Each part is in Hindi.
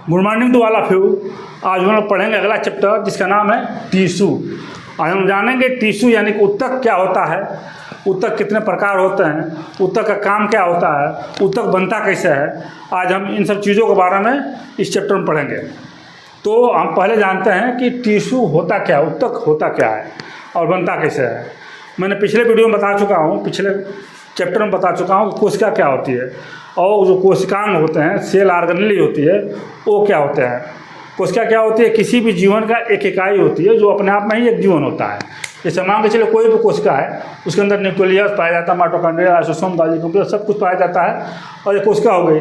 Good morning to all of you. आज हम लोग पढ़ेंगे अगला चैप्टर जिसका नाम है टिश्यू। आज हम जानेंगे टिश्यू यानी कि ऊतक क्या होता है, ऊतक कितने प्रकार होते हैं, ऊतक का काम क्या होता है, ऊतक बनता कैसे है। आज हम इन सब चीज़ों के बारे में इस चैप्टर में पढ़ेंगे। तो हम पहले जानते हैं कि टिश्यू होता क्या है, ऊतक होता क्या है और बनता कैसे है। मैंने पिछले वीडियो में बता चुका हूँ, पिछले चैप्टर में बता चुका हूँ कि कोशिका क्या होती है और जो कोशिकांग होते हैं, सेल ऑर्गेनेली होती है, वो क्या होते हैं। कोशिका क्या होती है, किसी भी जीवन का एक इकाई होती है जो अपने आप में ही एक जीवन होता है। जैसे मान के चलो कोई भी कोशिका है, उसके अंदर न्यूक्लियस पाया जाता है, माइटोकॉन्ड्रिया, लाइसोसोम, गोल्गी कॉम्प्लेक्स, सब कुछ पाया जाता है और ये कोशिका हो गई।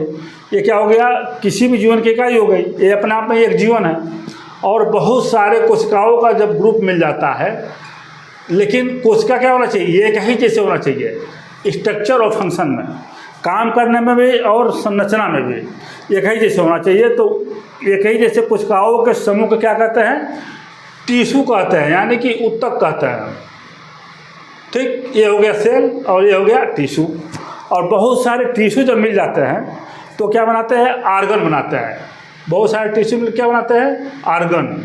ये क्या हो गया, किसी भी जीवन की इकाई हो गई, ये अपने आप में एक जीवन है। और बहुत सारे कोशिकाओं का जब ग्रुप मिल जाता है, लेकिन कोशिका क्या होना चाहिए, एक ही जैसे होना चाहिए, स्ट्रक्चर और फंक्शन में, काम करने में भी और संरचना में भी एक ही जैसे होना चाहिए। तो एक ही जैसे कोशिकाओं के समूह को क्या कहते हैं, टिश्यू कहते हैं, यानी कि ऊतक कहते हैं। ठीक, ये हो गया सेल और ये हो गया टिश्यू। और बहुत सारे टिश्यू जब मिल जाते हैं तो क्या बनाते हैं, आर्गन बनाते हैं। बहुत सारे टिश्यू मिल क्या बनाते हैं, आर्गन।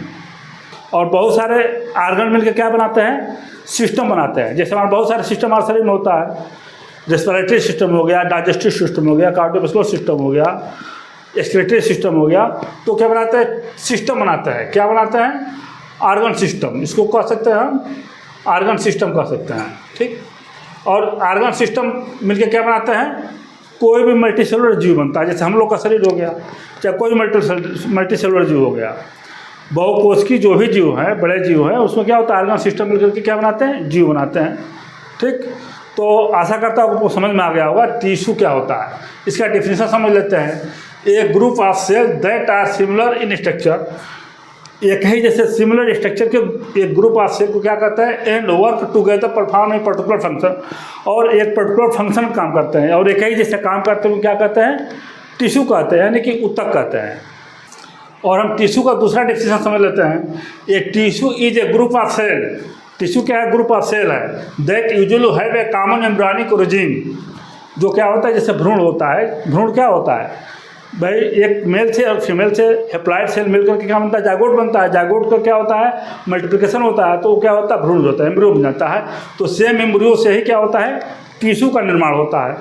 और बहुत सारे आर्गन मिलकर क्या बनाते हैं, सिस्टम बनाते हैं। जैसे हमारे बहुत सारे सिस्टम हमारे शरीर में होता है, रेस्पिरेटरी सिस्टम हो गया, डाइजेस्टिव सिस्टम हो गया, कार्डियोवास्कुलर सिस्टम हो गया, एक्सक्रीटरी सिस्टम हो गया। तो क्या बनाते हैं, सिस्टम बनाते हैं। क्या बनाते हैं, आर्गन सिस्टम। इसको कह सकते हैं हम आर्गन सिस्टम कह सकते हैं। ठीक, और आर्गन सिस्टम मिलकर क्या बनाते हैं, कोई भी मल्टीसेलुलर जीव बनता है। जैसे हम लोग का शरीर हो गया, चाहे कोई मल्टीसेलुलर जीव हो गया, बहुकोशिकीय जो भी जीव है, बड़े जीव है, उसमें क्या होता है, आर्गन सिस्टम मिलकर के क्या बनाते हैं, जीव बनाते हैं। ठीक, तो आशा करता हूँ आपको समझ में आ गया होगा टिश्यू क्या होता है। इसका डेफिनेशन समझ लेते हैं। A group of cell that are similar in structure, एक ही जैसे सिमिलर स्ट्रक्चर के एक ग्रुप ऑफ सेल को क्या कहता है, and work together perform a particular function, और एक पर्टिकुलर फंक्शन काम करते हैं और एक ही जैसे काम करते हैं, क्या कहते हैं, टिश्यू कहते हैं, यानी कि ऊतक कहते हैं। और हम टिश्यू का दूसरा डेफिनेशन समझ लेते हैं। A tissue is a group of cell, tissue क्या है, ग्रुप ऑफ सेल है, that usually have a common embryonic origin. जो क्या होता है, जैसे भ्रूण होता है, भ्रूण क्या होता है भाई, एक मेल से और फीमेल से हैप्लॉइड सेल मिलकर के क्या बनता है, जाइगोट बनता है। जाइगोट का क्या होता है, मल्टीप्लिकेशन होता है, तो क्या होता है, भ्रूण होता है, एम्ब्रियो बन जाता है। तो सेम एम्ब्रियो से ही क्या होता है, टिश्यू का निर्माण होता है।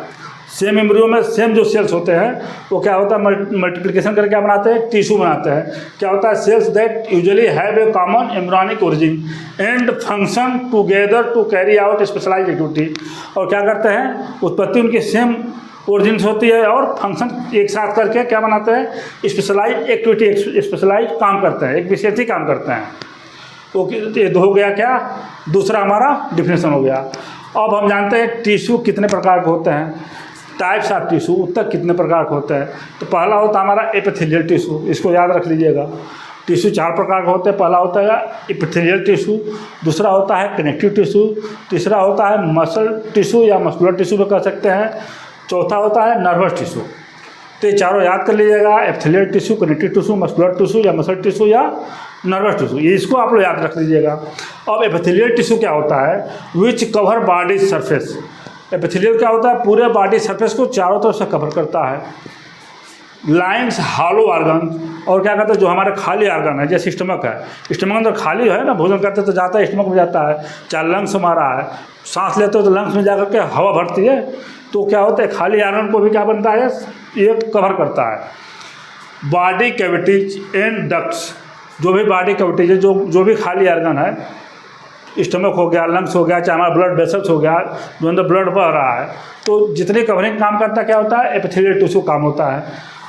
सेम एम्ब्रियो में सेम जो सेल्स होते हैं वो क्या होता है, मल्टीप्लिकेशन करके क्या बनाते हैं, टिश्यू बनाते हैं। क्या होता है, cells that usually have a common embryonic origin and function together to carry out specialised activity. और क्या करते हैं, उत्पत्ति उनकी सेम ओरिजिन होती है और फंक्शन एक साथ करके क्या बनाते हैं, स्पेशलाइज एक्टिविटी, स्पेशलाइज काम करते हैं, एक विशेष ही काम करते हैं। तो ये हो गया क्या, दूसरा हमारा डिफिनेशन हो गया। अब हम जानते हैं टिश्यू कितने प्रकार के होते हैं, टाइप्स ऑफ टिश्यू, ऊतक कितने प्रकार के होते हैं। तो पहला होता है हमारा एपिथेलियल टिश्यू, इसको याद रख लीजिएगा। टिश्यू चार प्रकार के होते हैं। पहला होता है एपिथेलियल टिश्यू, दूसरा होता है कनेक्टिव टिश्यू, तीसरा होता है मसल टिश्यू या मस्कुलर टिश्यू भी कह सकते हैं, चौथा होता है नर्वस टिश्यू। तो ये चारों याद कर लीजिएगा, epithelial tissue, connective tissue, muscular tissue या मसल टिश्यू या नर्वस टिश्यू, ये इसको आप लोग याद रख लीजिएगा। अब एपिथेलियल टिश्यू क्या होता है, विच कवर बॉडी सरफेस। एपिथेलियल क्या होता है, पूरे बॉडी सरफेस को चारों तरफ से कवर करता है। लाइन्स हॉलो ऑर्गन, और क्या कहते हैं, जो हमारे खाली ऑर्गन है, जैसे स्टमक है, स्टमक अंदर खाली है ना, भोजन करते तो जाता है स्टमक में जाता है, चाहे लंग्स हमारा है, सांस लेते हो तो लंग्स में जाकर के हवा भरती है। तो क्या होता है, खाली ऑर्गन को भी क्या बनता है, ये कवर करता है। बॉडी कैविटीज एंड डक्ट्स, जो भी बॉडी कैविटीज है, जो भी खाली ऑर्गन है, स्टमक हो गया, लंग्स हो गया, चाहे हमारा ब्लड वेसल्स हो गया, जो अंदर ब्लड बह रहा है, तो जितने कवरिंग काम करता है क्या होता है, एपिथेलियल टिश्यू काम होता है।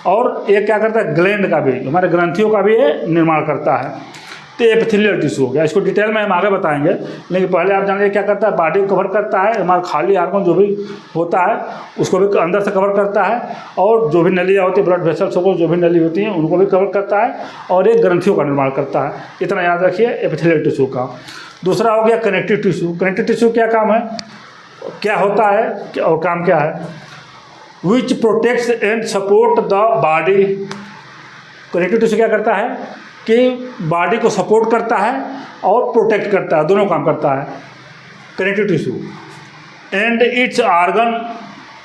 और ये क्या करता है, ग्लैंड का भी, हमारे ग्रंथियों का भी ये निर्माण करता है। तो एपिथेलियल टिश्यू हो गया, इसको डिटेल में हम आगे बताएंगे, लेकिन पहले आप जानिए क्या करता है, बॉडी को कवर करता है, हमारा खाली ऑर्गन जो भी होता है उसको भी अंदर से कवर करता है, और जो भी नलियाँ होती है, ब्लड वेसल्स को जो भी नली होती हैं उनको भी कवर करता है, और एक ग्रंथियों का निर्माण करता है। इतना याद रखिए एपिथेलियल टिश्यू का। दूसरा हो गया कनेक्टिव टिश्यू। कनेक्टिव टिश्यू क्या काम है, क्या होता है और काम क्या है, which protects and support the body. Connective tissue क्या करता है कि बॉडी को सपोर्ट करता है और प्रोटेक्ट करता है, दोनों काम करता है connective tissue. And it's organ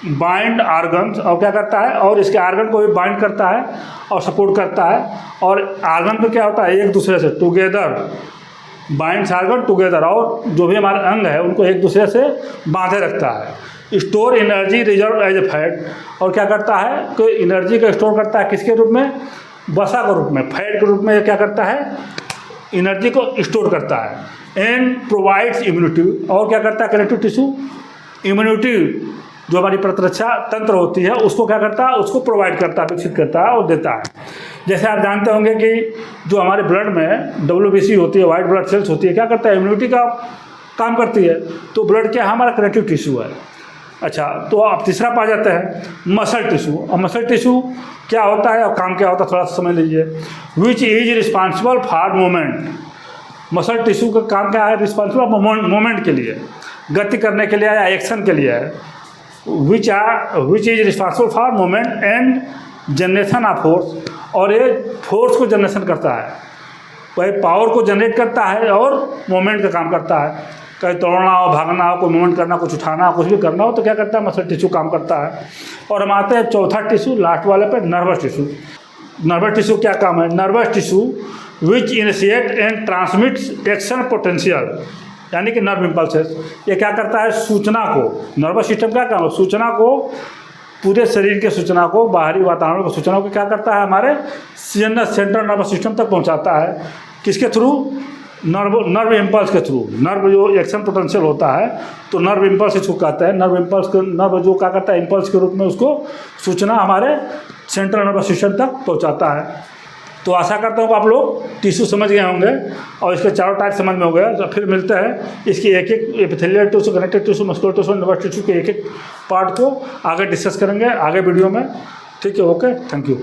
bind organs, और क्या करता है, और इसके आर्गन को भी बाइंड करता है और सपोर्ट करता है। और आर्गन में क्या होता है, एक दूसरे से टुगेदर, बाइंड्स आर्गन टुगेदर, और जो भी हमारे अंग है उनको एक दूसरे से बांधे रखता है। Store energy reserve as a fat, और क्या करता है कि एनर्जी को स्टोर करता है किसके रूप में, वसा के रूप में, फैट के रूप में ये क्या करता है, एनर्जी को स्टोर करता है। एंड प्रोवाइड्स इम्यूनिटी, और क्या करता है कनेक्टिव टिश्यू, इम्यूनिटी जो हमारी प्रतिरक्षा तंत्र होती है उसको क्या करता है, उसको प्रोवाइड करता है, विकसित करता है और देता है। जैसे आप जानते होंगे कि जो हमारे ब्लड में WBC होती है, वाइट ब्लड सेल्स होती है, क्या करता है, इम्यूनिटी का काम करती है। तो ब्लड क्या हमारा कनेक्टिव टिश्यू है। अच्छा, तो आप तीसरा पा जाते हैं मसल टिश्यू। और मसल टिश्यू क्या होता है और काम क्या होता है, थोड़ा सा समझ लीजिए। Which is responsible for movement, muscle tissue का काम क्या है, रिस्पॉन्सिबल मूवमेंट के लिए, गति करने के लिए या एक्शन के लिए है। Which is responsible for movement and generation of force, और ये फोर्स को जनरेशन करता है, वही पावर को जनरेट करता है और मूवमेंट का काम करता है। कहीं दौड़ना हो, भागना हो, कोई मूवमेंट करना, कुछ उठाना हो, कुछ भी करना हो तो क्या करता है, मसल टिश्यू काम करता है। और हम आते हैं चौथा टिश्यू, लास्ट वाले पे, नर्वस टिश्यू। नर्वस टिश्यू क्या काम है, nervous tissue which initiate and transmits action potential, यानी कि नर्व इम्पल्सेस। ये क्या करता है, सूचना को, नर्वस सिस्टम क्या काम है, सूचना को, पूरे शरीर के सूचना को, बाहरी वातावरण की सूचना को क्या करता है, हमारे सेंट्रल नर्वस सिस्टम तक पहुंचाता है। किसके थ्रू, नर्व इम्पल्स के थ्रू। नर्व जो एक्शन पोटेंशियल होता है तो नर्व इम्पल्स इसको कहते हैं। नर्व इम्पल्स को, नर्व जो क्या करता है, इम्पल्स के रूप में उसको सूचना हमारे सेंट्रल नर्वस सिस्टम तक पहुंचाता है। तो आशा करता हूँ कि आप लोग टिश्यू समझ गए होंगे और इसके चारों टाइप समझ में हो गया। तो फिर मिलते हैं इसकी एक एक epithelial tissue, connective tissue, muscular tissue, nervous tissue के एक एक पार्ट को आगे डिस्कस करेंगे आगे वीडियो में। ठीक है, ओके, थैंक यू।